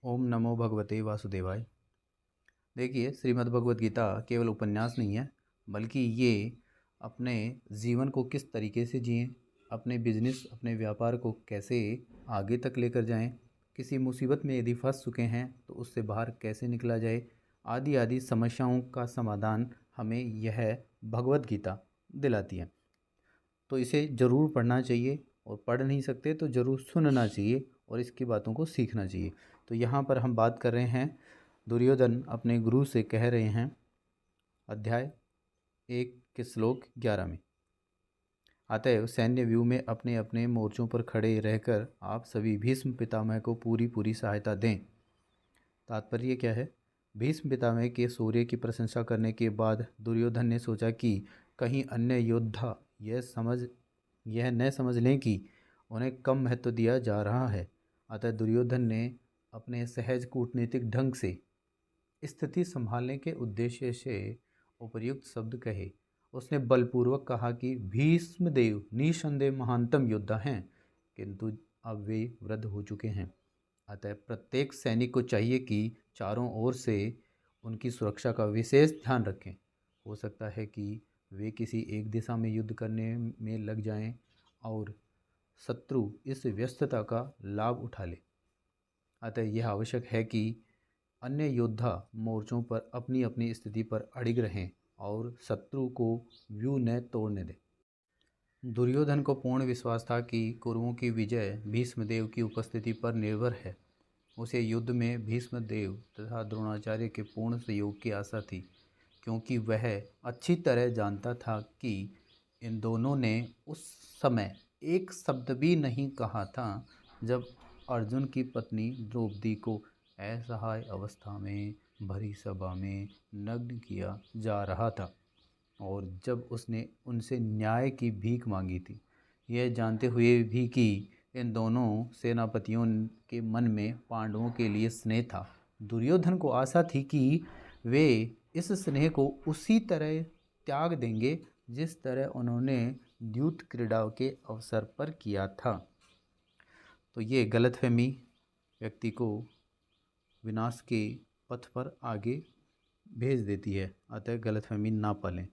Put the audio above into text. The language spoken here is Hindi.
ओम नमो भगवते वासुदेवाय। देखिए, श्रीमद् भगवत गीता केवल उपन्यास नहीं है, बल्कि ये अपने जीवन को किस तरीके से जिएं, अपने बिजनेस, अपने व्यापार को कैसे आगे तक लेकर जाएं, किसी मुसीबत में यदि फंस चुके हैं तो उससे बाहर कैसे निकला जाए, आदि आदि समस्याओं का समाधान हमें यह भगवत गीता दिलाती है। तो इसे ज़रूर पढ़ना चाहिए, और पढ़ नहीं सकते तो ज़रूर सुनना चाहिए और इसकी बातों को सीखना चाहिए। तो यहाँ पर हम बात कर रहे हैं, दुर्योधन अपने गुरु से कह रहे हैं, अध्याय 1 के श्लोक 11 में, अतएव सैन्य व्यूह में अपने अपने मोर्चों पर खड़े रहकर आप सभी भीष्म पितामह को पूरी पूरी सहायता दें। तात्पर्य क्या है? भीष्म पितामह के शौर्य की प्रशंसा करने के बाद दुर्योधन ने सोचा कि कहीं अन्य योद्धा यह न समझ लें कि उन्हें कम महत्व दिया जा रहा है। अतः दुर्योधन ने अपने सहज कूटनीतिक ढंग से स्थिति संभालने के उद्देश्य से उपर्युक्त शब्द कहे। उसने बलपूर्वक कहा कि भीष्मदेव निसंदेह महानतम योद्धा हैं, किंतु अब वे वृद्ध हो चुके हैं। अतः प्रत्येक सैनिक को चाहिए कि चारों ओर से उनकी सुरक्षा का विशेष ध्यान रखें। हो सकता है कि वे किसी एक दिशा में युद्ध करने में लग जाएं और शत्रु इस व्यस्तता का लाभ उठा ले। अतः यह आवश्यक है कि अन्य योद्धा मोर्चों पर अपनी अपनी स्थिति पर अड़िग रहें और शत्रु को व्यू न तोड़ने दें। दुर्योधन को पूर्ण विश्वास था कि कौरवों की विजय भीष्मदेव की उपस्थिति पर निर्भर है। उसे युद्ध में भीष्मदेव तथा द्रोणाचार्य के पूर्ण सहयोग की आशा थी, क्योंकि वह अच्छी तरह जानता था कि इन दोनों ने उस समय एक शब्द भी नहीं कहा था जब अर्जुन की पत्नी द्रौपदी को असहाय अवस्था में भरी सभा में नग्न किया जा रहा था, और जब उसने उनसे न्याय की भीख मांगी थी, यह जानते हुए भी कि इन दोनों सेनापतियों के मन में पांडवों के लिए स्नेह था। दुर्योधन को आशा थी कि वे इस स्नेह को उसी तरह त्याग देंगे जिस तरह उन्होंने द्यूत क्रीड़ा के अवसर पर किया था। तो ये गलतफहमी व्यक्ति को विनाश के पथ पर आगे भेज देती है। अतः गलतफहमी ना पालें।